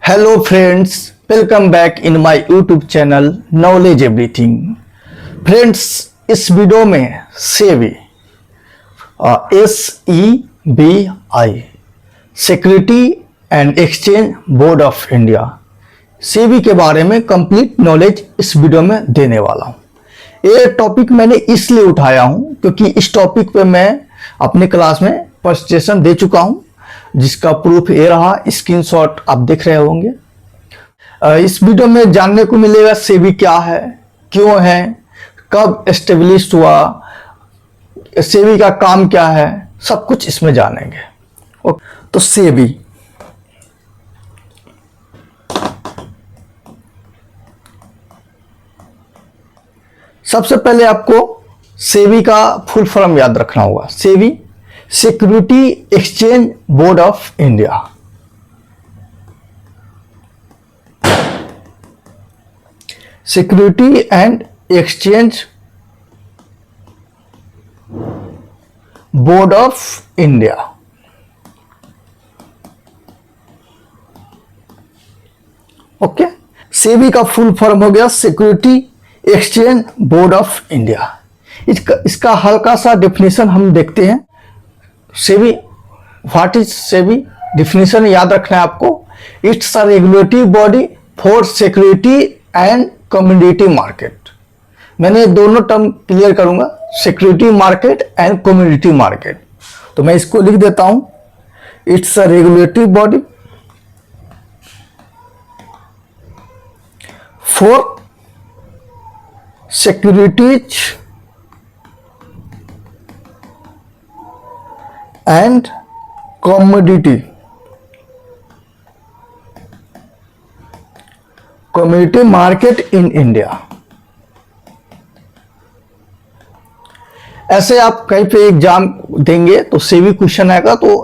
Hello friends, welcome back in my YouTube channel knowledge everything. Friends, इस video में SEBI SEBI security and exchange board of India SEBI के बारे में complete knowledge इस video में देने वाला हूं। ये टॉपिक मैंने इसलिए उठाया हूं क्योंकि इस टॉपिक पे मैं अपने क्लास में प्रेजेंटेशन दे चुका हूं, जिसका प्रूफ ये रहा, स्क्रीनशॉट आप देख रहे होंगे। इस वीडियो में जानने को मिलेगा सेबी क्या है, क्यों है, कब एस्टेब्लिश हुआ, सेबी का काम क्या है, सब कुछ इसमें जानेंगे। तो सेबी सबसे पहले आपको सेबी का फुल फॉर्म याद रखना होगा। SEBI security exchange board of India. Security and exchange board of India. Okay, SEBI का फुल फॉर्म हो गया security exchange board of India. इसका हल्का सा डेफिनेशन हम देखते हैं। SEBI, what is SEBI? Definition याद रखना है आपको। It's a regulatory body for security and community market. मैंने दोनों टर्म क्लियर करूंगा, security market and community market. तो मैं इसको लिख देता हूं, it's a regulatory body for securities and community market in India. ऐसे आप कहीं पे एग्जाम देंगे तो सेबी क्वेश्चन आएगा तो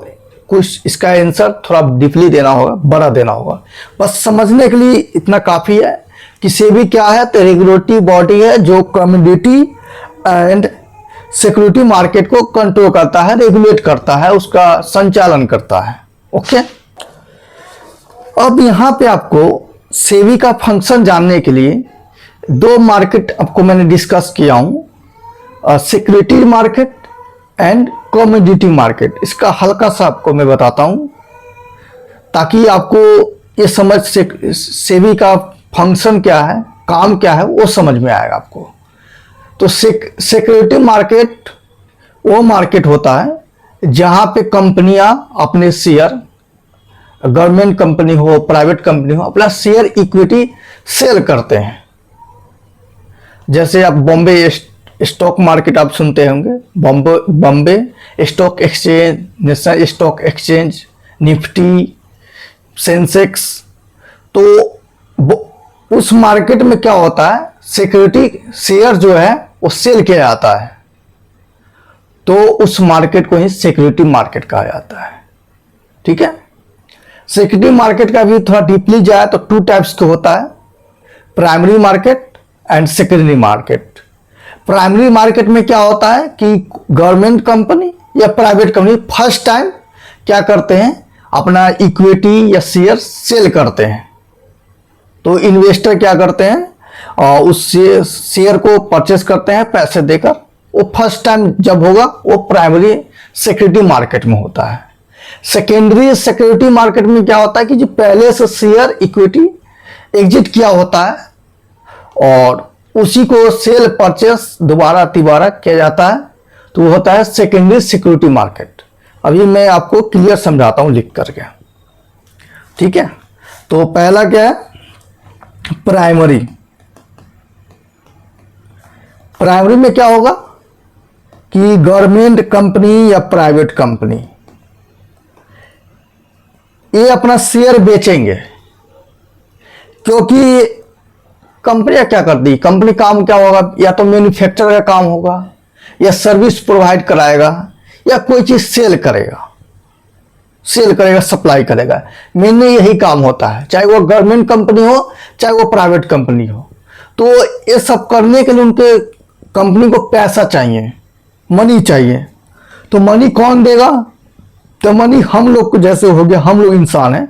कुछ इसका आंसर थोड़ा डीपली देना होगा, बड़ा देना होगा। बस समझने के लिए इतना काफी है कि सेबी क्या है। तो रेगुलेटरी बॉडी है जो कम्युनिटी एंड सिक्योरिटी मार्केट को कंट्रोल करता है, रेगुलेट करता है, उसका संचालन करता है। ओके, अब यहां पे आपको सेबी का फंक्शन जानने के लिए दो मार्केट आपको मैंने डिस्कस किया हूं, security market and commodity market. इसका हल्का सा आपको मैं बताता हूं ताकि आपको ये समझ सेबी का फंक्शन क्या है, काम क्या है, वो समझ में आएगा आपको। तो सिक्योरिटी मार्केट वो मार्केट होता है जहां पे कंपनियां अपने शेयर, गवर्नमेंट कंपनी हो, प्राइवेट कंपनी हो, अपना शेयर इक्विटी सेल करते हैं। जैसे आप बॉम्बे स्टॉक मार्केट आप सुनते होंगे, Bombay stock exchange, national stock exchange, Nifty, Sensex. तो उस मार्केट में क्या होता है, सिक्योरिटी शेयर जो है वो सेल किया जाता है, तो उस मार्केट को ही सिक्योरिटी मार्केट कहा जाता है। ठीक है, सिक्योरिटी मार्केट का भी थोड़ा डीपली जाए तो टू टाइप्स का होता है, primary market and secondary market. Primary market में क्या होता है कि गवर्नमेंट कंपनी या प्राइवेट कंपनी फर्स्ट टाइम क्या करते हैं, अपना इक्विटी या शेयर सेल करते हैं। तो इन्वेस्टर क्या करते हैं, और उस शेयर को परचेस करते हैं पैसे देकर। वो फर्स्ट टाइम जब होगा वो प्राइमरी सिक्योरिटी मार्केट में होता है। सेकेंडरी सिक्योरिटी मार्केट में क्या होता है कि जो पहले से शेयर इक्विटी एग्जिट किया होता है और उसी को सेल परचेस दोबारा तिबारा किया जाता है, तो वो होता है सेकेंडरी सिक्योरिटी मार्केट। अभी मैं आपको क्लियर समझाता हूं लिख करके। ठीक है, तो पहला क्या है, प्राइमरी। प्राइमरी में क्या होगा कि गवर्नमेंट कंपनी या प्राइवेट कंपनी ये अपना शेयर बेचेंगे, क्योंकि कंपनियां क्या करती, कंपनी काम क्या होगा, या तो मैन्युफैक्चर का काम होगा, या सर्विस प्रोवाइड कराएगा, या कोई चीज सेल करेगा, सप्लाई करेगा। मेनली यही काम होता है, चाहे वो गवर्नमेंट कंपनी हो चाहे वो प्राइवेट कंपनी हो। तो ये सब करने के लिए उनके कंपनी को पैसा चाहिए, मनी चाहिए। तो मनी कौन देगा, तो मनी हम लोग को, जैसे हो गया हम लोग इंसान हैं,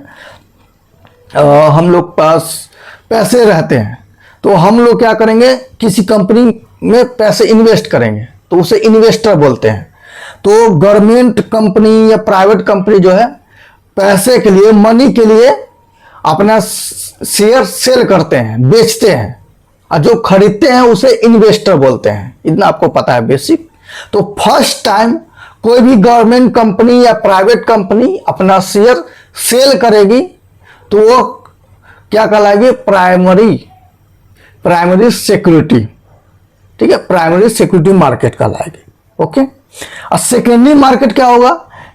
हम लोग पास पैसे रहते हैं तो हम लोग क्या करेंगे, किसी कंपनी में पैसे इन्वेस्ट करेंगे तो उसे इन्वेस्टर बोलते हैं। तो गवर्नमेंट कंपनी या प्राइवेट कंपनी जो है पैसे के लिए, मनी के लिए अपना शेयर सेल करते हैं, बेचते हैं, और जो खरीदते हैं उसे इन्वेस्टर बोलते हैं। इतना आपको पता है बेसिक। तो फर्स्ट टाइम कोई भी गवर्नमेंट कंपनी या प्राइवेट कंपनी अपना शेयर सेल करेगी तो वो क्या कहलाएगी, प्राइमरी सिक्योरिटी। ठीक है, प्राइमरी सिक्योरिटी मार्केट कहलाएगी। ओके, और सेकेंडरी मार्केट क्या होगा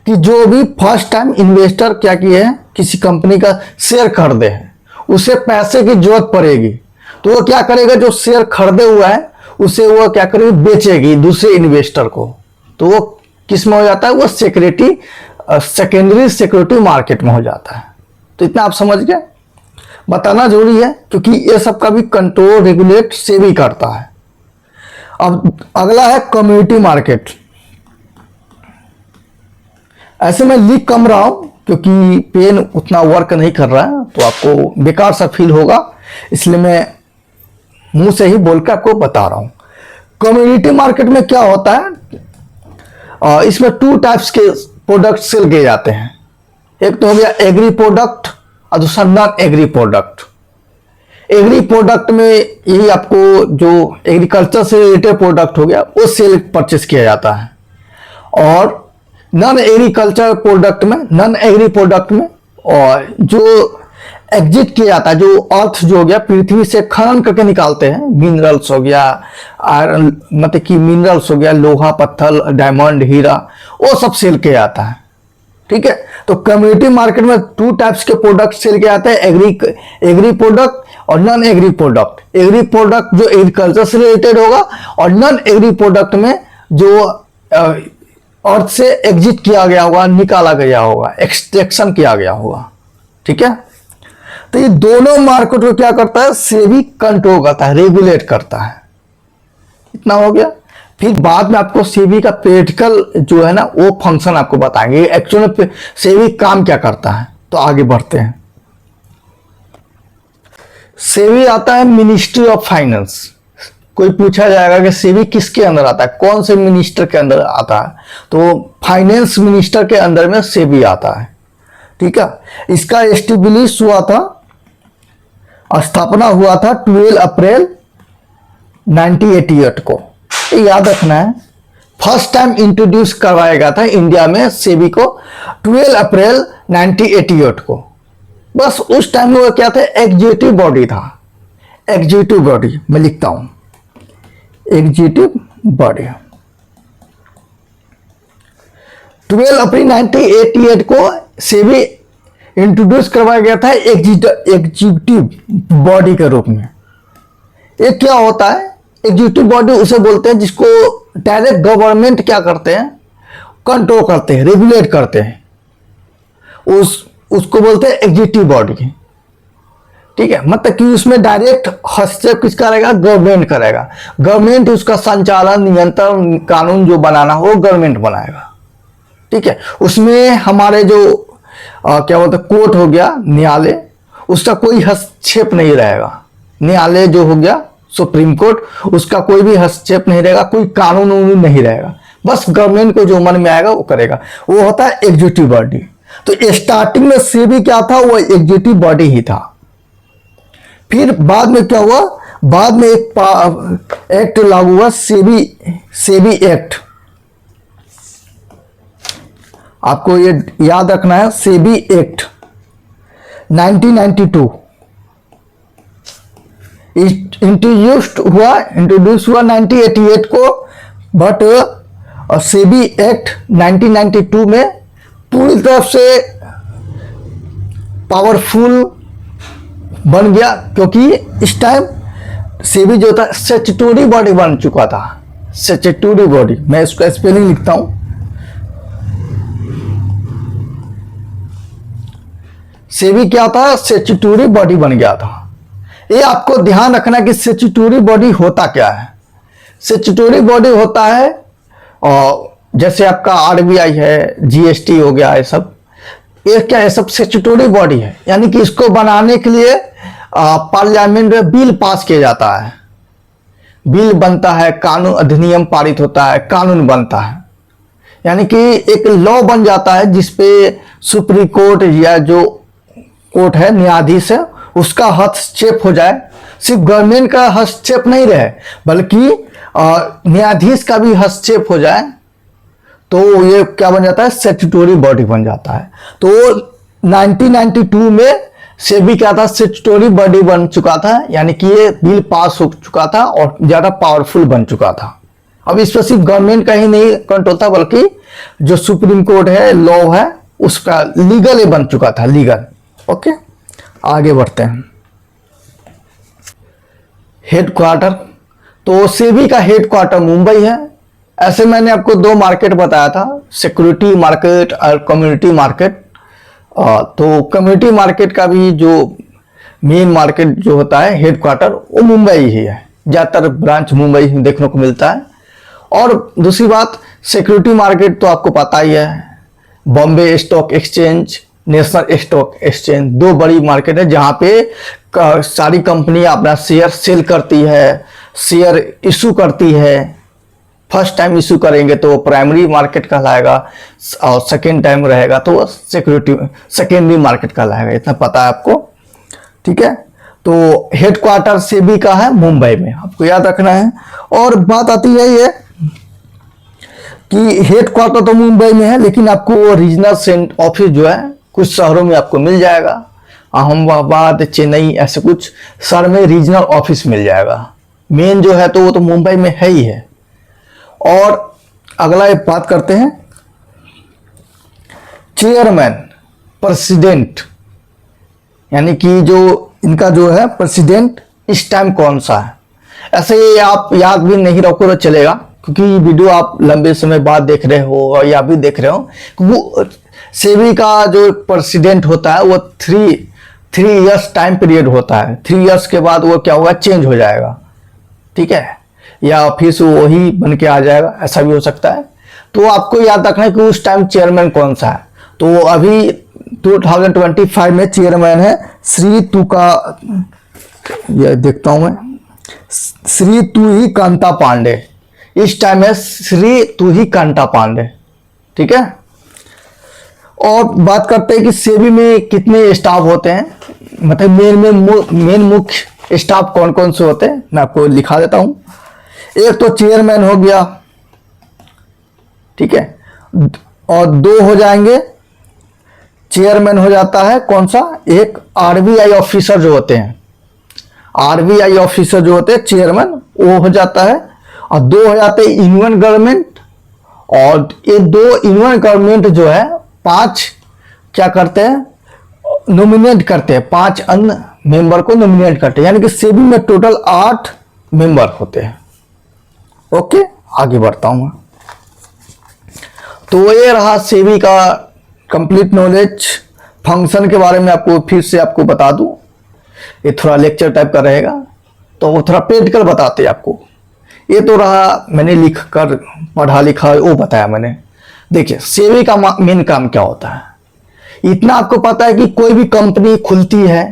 कि जो भी फर्स्ट टाइम इन्वेस्टर क्या किए हैं, किसी कंपनी का शेयर खरीदे हैं, उसे पैसे की जरूरत पड़ेगी तो वो क्या करेगा, जो शेयर खरीदे हुआ है उसे वो क्या करेगी, बेचेगी दूसरे इन्वेस्टर को। तो वो किस में हो जाता है, वो सेकेंडरी सिक्योरिटी मार्केट में हो जाता है। तो इतना आप समझ गए, बताना जरूरी है क्योंकि ये सब का भी कंट्रोल रेगुलेट सेबी करता है। अब अगला है कम्युनिटी मार्केट। ऐसे में लिख कम रहा हूं क्योंकि पेन उतना वर्क नहीं कर रहा है तो आपको बेकार सा फील होगा, इसलिए मैं मुंह से ही बोलकर आपको बता रहा हूं। कम्युनिटी मार्केट में क्या होता है, इसमें 2 टाइप्स के प्रोडक्ट सेल किए जाते हैं। एक तो हो गया एग्री प्रोडक्ट और दूसरा non agree product. Agree product में यही आपको जो एग्रीकल्चर से रिलेटेड प्रोडक्ट हो गया वो सेल परचेस किया जाता है। और नॉन एग्रीकल्चर प्रोडक्ट में, नॉन एग्री प्रोडक्ट में और जो एग्जिट किया जाता है, जो अर्थ जो हो गया पृथ्वी से खनन करके निकालते हैं, मिनरल्स हो गया, आयरन मतलब कि मिनरल्स हो गया, लोहा पत्थर डायमंड हीरा, वो सब सेल किया जाता है। ठीक है, तो कम्युनिटी मार्केट में 2 टाइप्स के प्रोडक्ट सेल किए जाते हैं, एग्री प्रोडक्ट और non agree product. Agree product जो एग्रीकल्चर से रिलेटेड होगा और नॉन एग्री प्रोडक्ट में जो अर्थ से एग्जिट किया गया होगा, निकाला गया होगा, एक्सट्रैक्शन किया गया होगा। ठीक है, तो ये दोनों मार्केट को क्या करता है, सेबी कंट्रोल करता है, रेगुलेट करता है। इतना हो गया। फिर बाद में आपको सेबी का प्रैक्टिकल जो है ना वो फंक्शन आपको बताएंगे, एक्चुअल में सेबी काम क्या करता है। तो आगे बढ़ते हैं। सेबी आता है मिनिस्ट्री ऑफ फाइनेंस। कोई पूछा जाएगा कि सेबी किसके अंदर आता है, कौन से मिनिस्टर के अंदर आता है, तो फाइनेंस मिनिस्टर के अंदर में सेबी आता है। ठीक है, इसका एस्टेब्लिश हुआ था, स्थापना हुआ था 12 अप्रैल 1988 को। याद रखना है, फर्स्ट टाइम इंट्रोड्यूस करवाया गया था इंडिया में सेबी को 12 अप्रैल 1988 को। बस उस टाइम में वो क्या था, एग्जीक्यूटिव बॉडी था। एग्जीक्यूटिव बॉडी मैं लिखता हूं, एग्जीक्यूटिव बॉडी। 12 अप्रैल 1988 को सेबी इंट्रोड्यूस करवाया गया था एग्जीक्यूटिव बॉडी के रूप में। ये क्या होता है, एग्जीक्यूटिव बॉडी उसे बोलते हैं जिसको डायरेक्ट गवर्नमेंट क्या करते हैं, कंट्रोल करते हैं, रेगुलेट करते हैं, उसको बोलते हैं एग्जीक्यूटिव बॉडी। ठीक है, मतलब कि उसमें डायरेक्ट हस्तक्षेप किसका रहेगा, गवर्नमेंट करेगा। गवर्नमेंट उसका संचालन, नियंत्रण, कानून जो बनाना हो गवर्नमेंट बनाएगा। ठीक है, उसमें हमारे जो क्या बोलते हैं, कोर्ट हो गया, न्यायालय, उसका कोई हस्तक्षेप नहीं रहेगा। न्यायालय जो हो गया सुप्रीम कोर्ट, उसका कोई भी हस्तक्षेप नहीं रहेगा, कोई कानून नहीं रहेगा, बस गवर्नमेंट को जो मन में आएगा वो करेगा। वो होता है एग्जीक्यूटिव बॉडी। तो स्टार्टिंग में सेबी क्या था, वो एग्जीक्यूटिव बॉडी ही था। फिर बाद में क्या हुआ, बाद में एक एक्ट लागू हुआ, सेबी एक्ट। आपको ये याद रखना है, सेबी एक्ट 1992 इंट्रोड्यूस हुआ 1988 को, बट सेबी एक्ट 1992 में पूरी तरफ से पावरफुल बन गया, क्योंकि इस टाइम सेबी जो था स्टैट्यूटरी बॉडी बन चुका था। स्टैट्यूटरी बॉडी, मैं इसका स्पेलिंग लिखता हूं, सेबी क्या था, स्टैट्यूटरी बॉडी बन गया था। ये आपको ध्यान रखना कि स्टैट्यूटरी बॉडी होता क्या है। स्टैट्यूटरी बॉडी होता है और जैसे आपका आरबीआई है, जीएसटी हो गया, ये सब ये क्या है, सब स्टैट्यूटरी बॉडी है, यानी कि इसको बनाने के लिए पार्लियामेंट में बिल पास किया जाता है, बिल बनता है, कानून अधिनियम पारित होता है, कानून बनता है, यानी कि एक लॉ बन जाता है जिसपे सुप्रीम कोर्ट या जो कोर्ट है, न्यायाधीश है, उसका हस्तक्षेप हो जाए। सिर्फ गवर्नमेंट का हस्तक्षेप नहीं रहे बल्कि न्यायाधीश का भी हस्तक्षेप हो जाए, तो ये क्या बन जाता है, स्टैट्यूटरी बॉडी बन जाता है। तो 1992 में सेबी क्या था, स्टैट्यूटरी बॉडी बन चुका था, यानी कि ये बिल पास हो चुका था और ज्यादा पावरफुल बन चुका था। अब इस पर सिर्फ गवर्नमेंट का ही नहीं कंट्रोल था, बल्कि जो सुप्रीम कोर्ट है, लॉ है, उसका लीगल बन चुका था, लीगल। ओके, आगे बढ़ते हैं। हेडक्वार्टर, तो सेबी का हेडक्वार्टर मुंबई है। ऐसे मैंने आपको दो मार्केट बताया था, सिक्योरिटी मार्केट और कम्युनिटी मार्केट। तो कम्युनिटी मार्केट का भी जो मेन मार्केट जो होता है, हेडक्वार्टर, वो मुंबई ही है, ज़्यादातर ब्रांच मुंबई ही देखने को मिलता है। और दूसरी बात, सिक्योरिटी मार्केट तो आपको पता ही है, Bombay stock exchange, national stock exchange, दो बड़ी मार्केट है जहाँ पे सारी कंपनियां अपना शेयर सेल करती है, शेयर इशू करती है। फर्स्ट टाइम इशू करेंगे तो प्राइमरी मार्केट कहलाएगा, और सेकेंड टाइम रहेगा तो सिक्योरिटी सेकेंडरी मार्केट कहलाएगा, इतना पता है आपको, ठीक है। तो हेडक्वार्टर सेबी का है मुंबई में, आपको याद रखना है। और बात आती है ये कि हेडक्वार्टर तो मुंबई में है, लेकिन आपको रीजनल ऑफिस जो है कुछ शहरों में आपको मिल जाएगा, अहमदाबाद, चेन्नई, ऐसे कुछ शहर में रीजनल ऑफिस मिल जाएगा। मेन जो है तो वो तो मुंबई में है ही है। और अगला एक बात करते हैं, चेयरमैन, प्रेसिडेंट, यानी कि जो इनका जो है प्रेसिडेंट इस टाइम कौन सा है। ऐसे ही आप याद भी नहीं रखो तो चलेगा, क्योंकि वीडियो आप लंबे समय बाद देख रहे हो या भी देख रहे हो। वो सेबी का जो प्रेसिडेंट होता है वो थ्री इयर्स टाइम पीरियड होता है। 3 इयर्स के बाद वो क्या होगा, चेंज हो जाएगा, ठीक है, या फिर से वही बन के आ जाएगा, ऐसा भी हो सकता है। तो आपको याद रखना है कि उस टाइम चेयरमैन कौन सा है। तो अभी 2025 में चेयरमैन है श्री तुका, ये देखता हूं मैं, श्री तुही कांता पांडे, इस टाइम है श्री तुही कांता पांडे, ठीक है। और बात करते हैं कि सेबी में कितने स्टाफ होते हैं, मतलब मेन मुख्य स्टाफ कौन कौन से होते हैं, मैं आपको लिखा देता हूं। एक तो चेयरमैन हो गया, ठीक है, और दो हो जाएंगे, चेयरमैन हो जाता है कौन सा, एक आरबीआई ऑफिसर जो होते हैं, आरबीआई ऑफिसर जो होते हैं चेयरमैन, वो हो जाता है। और दो हो जाते हैं यूनियन गवर्नमेंट, और ये दो यूनियन गवर्नमेंट जो है 5 क्या करते हैं, नॉमिनेट करते हैं, 5 अन्य मेंबर को नॉमिनेट करते हैं, यानी कि सेबी में टोटल 8 मेंबर होते हैं। ओके, आगे बढ़ता हूं मैं। तो ये रहा सेबी का कंप्लीट नॉलेज। फंक्शन के बारे में आपको फिर से आपको बता दूं, ये थोड़ा लेक्चर टाइप का रहेगा, तो वो थोड़ा प्रैक्टिकल बताते हैं आपको। ये तो रहा मैंने लिख कर पढ़ा लिखा वो बताया मैंने। देखिए सेबी का मेन काम क्या होता है, इतना आपको पता है कि कोई भी कंपनी खुलती है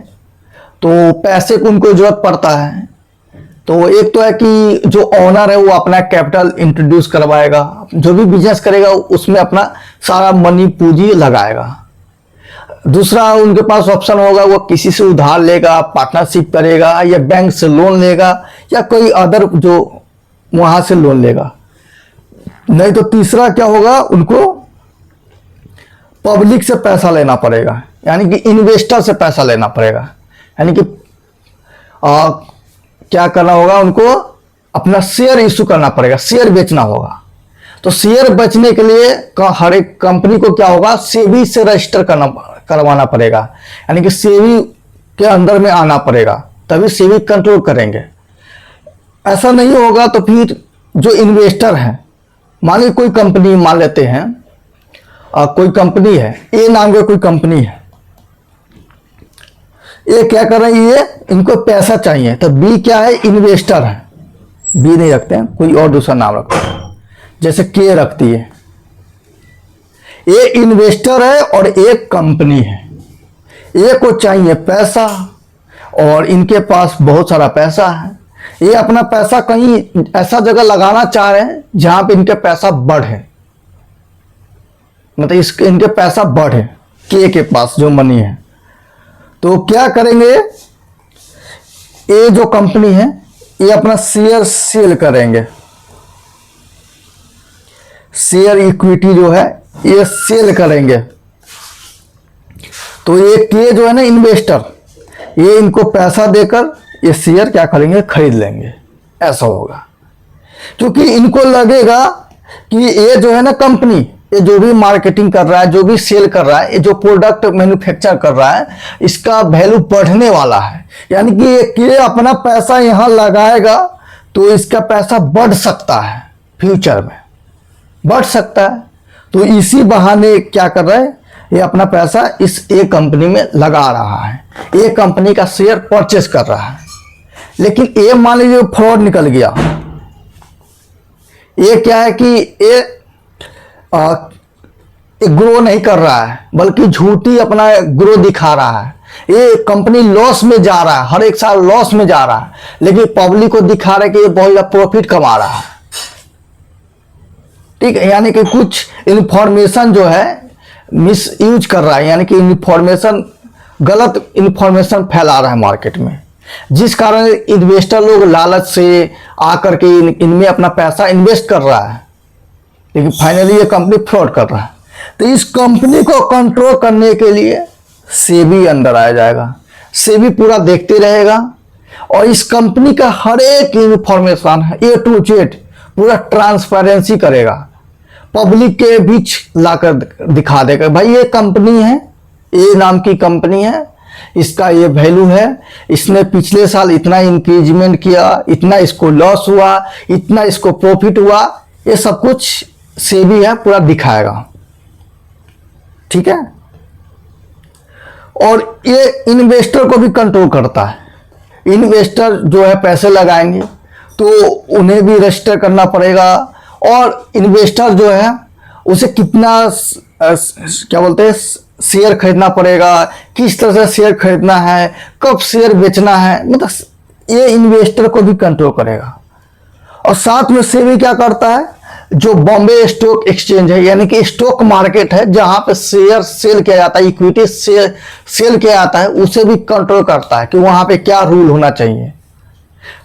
तो पैसे को उनको जरूरत पड़ता है। तो एक तो है कि जो ओनर है वो अपना कैपिटल इंट्रोड्यूस करवाएगा, जो भी बिजनेस करेगा उसमें अपना सारा मनी पूंजी लगाएगा। दूसरा उनके पास ऑप्शन होगा, वो किसी से उधार लेगा, पार्टनरशिप करेगा, या बैंक से लोन लेगा, या कोई अदर जो वहां से लोन लेगा। नहीं तो तीसरा क्या होगा, उनको पब्लिक से पैसा लेना पड़ेगा, यानी कि इन्वेस्टर से पैसा लेना पड़ेगा, यानी कि क्या करना होगा, उनको अपना शेयर इशू करना पड़ेगा, शेयर बेचना होगा। तो शेयर बेचने के लिए हर एक कंपनी को क्या होगा, सेबी से रजिस्टर करवाना पड़ेगा, यानी कि सेबी के अंदर में आना पड़ेगा, तभी सेबी कंट्रोल करेंगे। ऐसा नहीं होगा तो फिर जो इन्वेस्टर हैं, मान लीजिए कोई कंपनी मान लेते हैं, कोई कंपनी है, ए नाम की कोई कंपनी है, ये क्या कर रही है, इनको पैसा चाहिए, तो बी क्या है, इन्वेस्टर है, बी नहीं रखते हैं, कोई और दूसरा नाम रखते हैं, जैसे के रखती है। ये इन्वेस्टर है और एक कंपनी है। एक को चाहिए पैसा और इनके पास बहुत सारा पैसा है। ये अपना पैसा कहीं ऐसा जगह लगाना चाह रहे हैं जहां पे इनके पैसा बढ़े, मतलब इनके पैसा बढ़े, के पास जो मनी है। तो क्या करेंगे, ये जो कंपनी है ये अपना शेयर सेल करेंगे, शेयर इक्विटी जो है ये सेल करेंगे। तो ये के जो है ना इन्वेस्टर, ये इनको पैसा देकर ये शेयर क्या करेंगे, खरीद लेंगे। ऐसा होगा क्योंकि इनको लगेगा कि ये जो है ना कंपनी, ये जो भी मार्केटिंग कर रहा है, जो भी सेल कर रहा है, ये जो प्रोडक्ट मैन्युफैक्चर कर रहा है, इसका वैल्यू बढ़ने वाला है। यानी कि ये अपना पैसा यहां लगाएगा तो इसका पैसा बढ़ सकता है, फ्यूचर में बढ़ सकता है। तो इसी बहाने क्या कर रहा है, ये अपना पैसा इस एक कंपनी में लगा रहा है, एक कंपनी का शेयर परचेस कर रहा है। लेकिन ये मान लीजिए फ्रॉड निकल गया। ये क्या है कि ये ग्रो नहीं कर रहा है, बल्कि झूठी अपना ग्रो दिखा रहा है। ये कंपनी लॉस में जा रहा है, हर एक साल लॉस में जा रहा है, लेकिन पब्लिक को दिखा रहा है कि ये बहुत ज्यादा प्रॉफिट कमा रहा है। ठीक है, यानी कि कुछ इंफॉर्मेशन जो है मिस यूज कर रहा है, यानी कि इंफॉर्मेशन, गलत इंफॉर्मेशन फैला रहा है मार्केट में, जिस कारण इन्वेस्टर लोग लालच से आकर के इनमें अपना पैसा इन्वेस्ट कर रहा है, लेकिन फाइनली ये कंपनी फ्रॉड कर रहा है। तो इस कंपनी को कंट्रोल करने के लिए सेबी अंदर आ जाएगा। सेबी पूरा देखते रहेगा और इस कंपनी का हर एक इंफॉर्मेशन A to Z पूरा ट्रांसपेरेंसी करेगा, पब्लिक के बीच लाकर दिखा देगा। भाई ये कंपनी है, ये नाम की कंपनी है, इसका ये वैल्यू है, इसने पिछले साल इतना इंक्रीजमेंट किया, इतना इसको लॉस हुआ, इतना इसको प्रॉफिट हुआ, ये सब कुछ सेबी है पूरा दिखाएगा। ठीक है, और ये इन्वेस्टर को भी कंट्रोल करता है। इन्वेस्टर जो है पैसे लगाएंगे तो उन्हें भी रजिस्टर करना पड़ेगा, और इन्वेस्टर जो है उसे कितना क्या बोलते हैं शेयर खरीदना पड़ेगा, किस तरह से शेयर खरीदना है, कब शेयर बेचना है, मतलब ये इन्वेस्टर को भी कंट्रोल करेगा। और साथ में सेबी क्या करता है, जो बॉम्बे स्टॉक एक्सचेंज है, यानी कि स्टॉक मार्केट है जहां पे शेयर सेल किया जाता है, इक्विटी सेल किया जाता है, उसे भी कंट्रोल करता है कि वहां पे क्या रूल होना चाहिए।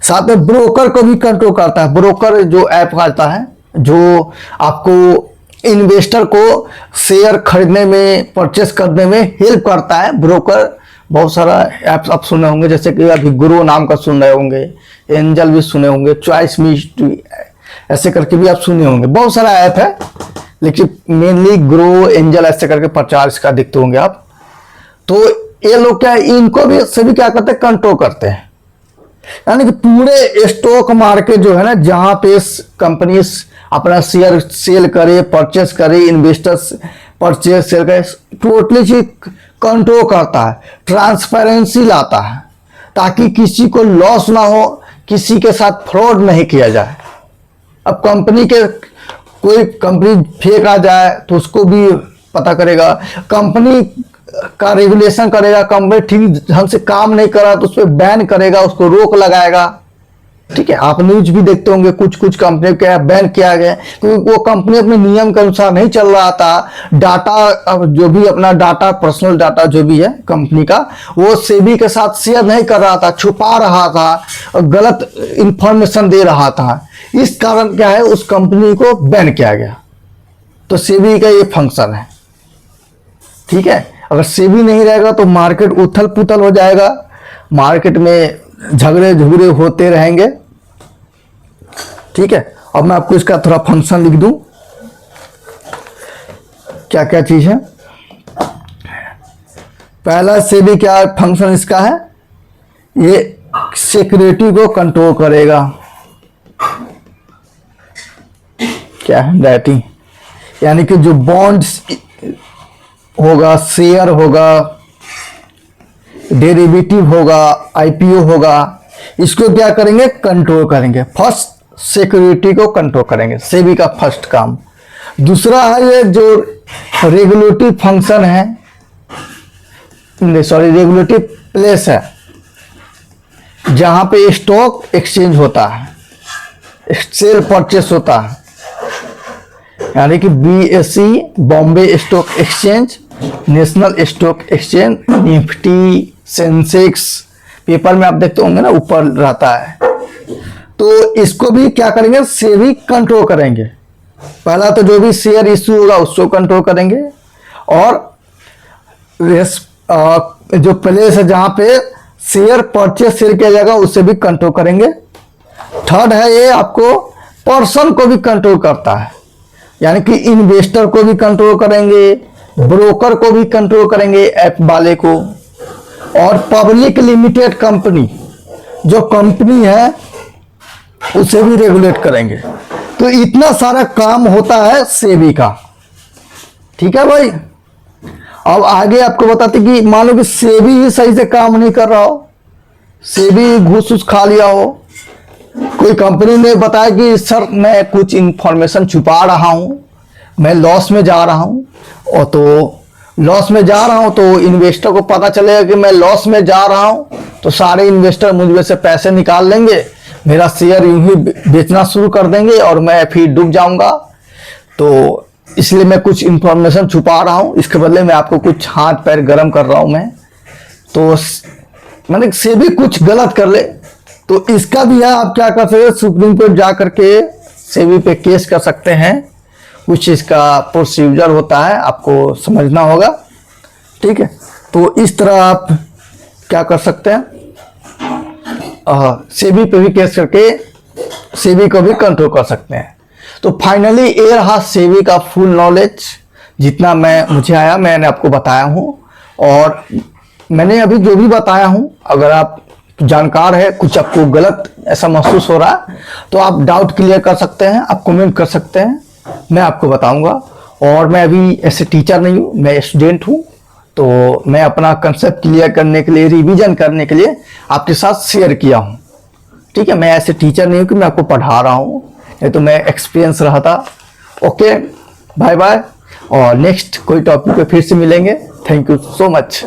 साथ में ब्रोकर को भी कंट्रोल करता है। ब्रोकर जो ऐप आता है जो आपको इन्वेस्टर को शेयर खरीदने में, परचेस करने में हेल्प करता है। ब्रोकर बहुत सारा ऐप्स आप सुने होंगे, जैसे कि अभी ग्रो नाम का सुन रहे होंगे, एंजल भी सुने होंगे, चॉइस मी ऐसे करके भी आप सुने होंगे। बहुत सारा ऐप है, लेकिन मेनली ग्रो, एंजल ऐसे करके प्रचार इसका देखते होंगे आप। तो ये लोग क्या है, इनको भी सभी क्या करते हैं, कंट्रोल करते हैं। यानी कि पूरे स्टॉक मार्केट जो है ना, जहां पे कंपनी अपना शेयर सेल करे, परचेस करे, इन्वेस्टर्स परचेस सेल करे, टोटली चीज कंट्रोल करता है, ट्रांसपेरेंसी लाता है, ताकि किसी को लॉस ना हो, किसी के साथ फ्रॉड नहीं किया जाए। अब कंपनी के कोई कंपनी फेक आ जाए तो उसको भी पता करेगा, कंपनी का रेगुलेशन करेगा, कंपनी ठीक ढंग से काम नहीं कर रहा तो उस पर बैन करेगा, उसको रोक लगाएगा। ठीक है, आप न्यूज भी देखते होंगे, कुछ कुछ कंपनी क्या बैन किया गया क्योंकि वो कंपनी अपने नियम के अनुसार नहीं चल रहा था। डाटा जो भी अपना डाटा, पर्सनल डाटा जो भी है कंपनी का, वो सेबी के साथ शेयर नहीं कर रहा था, छुपा रहा था, गलत इंफॉर्मेशन दे रहा था। इस कारण क्या है, उस कंपनी को बैन किया गया। तो सेबी का ये फंक्शन है। ठीक है, अगर सेबी नहीं रहेगा तो मार्केट उथल पुथल हो जाएगा, मार्केट में झगड़े झुगड़े होते रहेंगे। ठीक है, अब मैं आपको इसका थोड़ा फंक्शन लिख दूं, क्या क्या चीज है। पहला सेबी क्या फंक्शन इसका है, ये सिक्योरिटी को कंट्रोल करेगा। क्या है, राइटिंग, यानी कि जो बॉन्ड्स होगा, शेयर होगा, डेरिवेटिव होगा, आईपीओ होगा, इसको क्या करेंगे, कंट्रोल करेंगे। फर्स्ट सिक्योरिटी को कंट्रोल करेंगे, सेबी का फर्स्ट काम। दूसरा है ये जो रेगुलेटरी फंक्शन है, रेगुलेटरी प्लेस है जहां पे स्टॉक एक्सचेंज होता है, सेल परचेस होता है। यानी कि BSE Bombay stock exchange, national stock exchange, Nifty, Sensex, paper में आप देखते होंगे ना ऊपर रहता है। तो इसको भी क्या करेंगे, सेबी कंट्रोल करेंगे। पहला तो जो भी शेयर इश्यू होगा उसको कंट्रोल करेंगे, और जो प्लेस है जहां पे शेयर परचेस सेल किया जाएगा उसे भी कंट्रोल करेंगे। थर्ड है ये आपको पर्सन को भी कंट्रोल करता है, यानी कि इन्वेस्टर को भी कंट्रोल करेंगे, ब्रोकर को भी कंट्रोल करेंगे, ऐप वाले को, और पब्लिक लिमिटेड कंपनी जो कंपनी है उसे भी रेगुलेट करेंगे। तो इतना सारा काम होता है सेबी का। ठीक है भाई। अब आगे आपको बताते कि मान लो कि सेबी ही सही से काम नहीं कर रहा हो, सेबी घूस खा लिया हो, कोई कंपनी ने बताया कि सर मैं कुछ इंफॉर्मेशन छुपा रहा हूं, मैं लॉस में जा रहा हूं, और तो लॉस में जा रहा हूं तो इन्वेस्टर को पता चलेगा कि मैं लॉस में जा रहा हूं, तो सारे इन्वेस्टर मुझ में से पैसे निकाल लेंगे, मेरा शेयर यूं ही बेचना शुरू कर देंगे और मैं फिर डूब जाऊंगा। तो इसलिए मैं कुछ इंफॉर्मेशन छुपा रहा हूं, इसके बदले में आपको कुछ हाथ पैर गर्म कर रहा हूं मैं। तो मैंने सेबी कुछ गलत कर ले तो इसका भी है, आप क्या कर सकते हैं, सुप्रीम कोर्ट जा करके सेबी पे केस कर सकते हैं। कुछ इसका प्रोसीजर होता है, आपको समझना होगा। ठीक है, तो इस तरह आप क्या कर सकते हैं, सेबी पे भी केस करके सेबी को भी कंट्रोल कर सकते हैं। तो फाइनली ये रहा सेबी का फुल नॉलेज, जितना मुझे आया मैंने आपको बताया हूं। और मैंने अभी जो भी बताया हूं, अगर आप जानकार है, कुछ आपको गलत ऐसा महसूस हो रहा है तो आप डाउट क्लियर कर सकते हैं, आप कमेंट कर सकते हैं, मैं आपको बताऊंगा। और मैं अभी ऐसे टीचर नहीं हूं, मैं स्टूडेंट हूं, तो मैं अपना कंसेप्ट क्लियर करने के लिए, रिवीजन करने के लिए आपके साथ शेयर किया हूं। ठीक है, मैं ऐसे टीचर नहीं हूं कि मैं आपको पढ़ा रहा हूं, नहीं तो मैं एक्सपीरियंस रहा था। ओके, बाय बाय, और नेक्स्ट कोई टॉपिक पे फिर से मिलेंगे। Thank you so much.